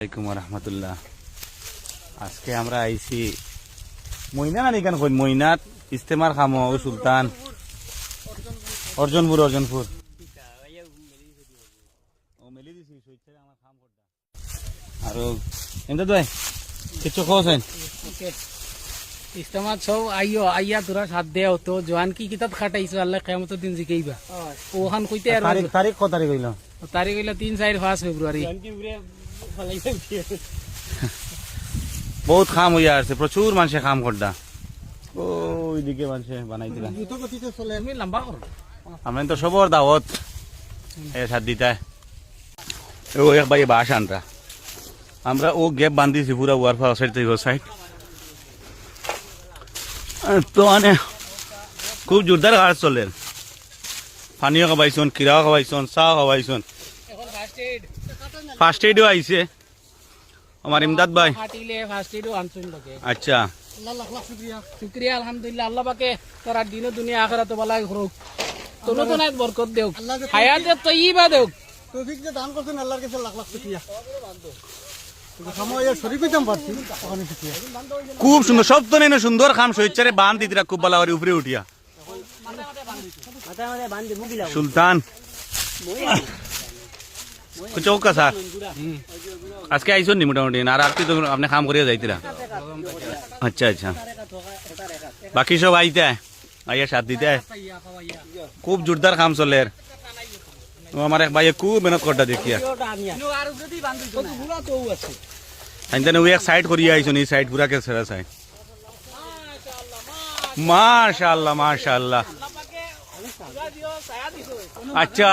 আসসালামু রহমতুল্লাহ। আজকে আমরা আইছি মইনা না নিকান কই মইনাত ইস্তেমার খামো ও সুলতান অর্জনপুর ও মেলি দিছি সইছে আমার খাম করতা আর এমদা দই কিছু কোসেন ইস্তেমাত সব আইয়া তোরা সাথ দেও তো জোয়ান কি কিতাব খাটাইছো আল্লাহ কিয়ামতের দিন জিকাইবা ওখান কইতে আর তারিখ কত তারিখ হইল? তারিখ হইলা 3, 4, 5 ফেব্রুয়ারি। বহুত খাম হইয়া আছে, প্রচুর মানুষে খাম করতা ওইদিকে মানুষে বানাই দিলা তুমি লম্বা করো আমরা তো সবর দাওয়াত এ সাথ দিতায় ও এক ভাই বাস আনরা আমরা ও গ্যাপ বান্ধিছি পুরা ওয়ারফা সাইড থেকে সাইড তো মানে খুব জোরদার কাজ চলে। পানিও খাবাইছন, কিরাও খাবাইছন, চাও খাবাইছন, এখন ফার্স্ট এইডও আইছে আমার ইমদাদ ভাই। হাটিলে ফার্স্ট এডও আনছুন লোকে। আচ্ছা আল্লাহ লাখ লাখ শুকরিয়া আলহামদুলিল্লাহ। আল্লাহ পাকে তোরা দিন দুনিয়া আখিরাত বালাই করুক, তোনো তো নাই বরকত দেও, হায়াতে তয়্যিবা দেও, তৌফিক যে দান করছেন আল্লাহর কাছে লাখ লাখ শুকরিয়া। সময় শরীফ হইতাম পারছি ওখানে শুকরিয়া। খুব সুন্দর, সব তো নেই সুন্দর খাম সইচারে বান দিদিরা খুব বালাবারি উপরে উঠিয়া সুলতান চৌকা স্যার আজকে আইসন নি মোটামুটি আর আপনি তো আপনি কাম করিয়া যাইতিরা। আচ্ছা আচ্ছা বাকি সব আইতে আইয়া সাথ দিতে খুব জোরদার কাম চলে। আমার এক ভাইয়ে খুব মেহনত করটা দেখিয়া ওই এক সাইড করিয়া আইসন, এই সাইড পুরা কে ছেড়া সাইড। মাশাআল্লাহ মাশাআল্লাহ। আচ্ছা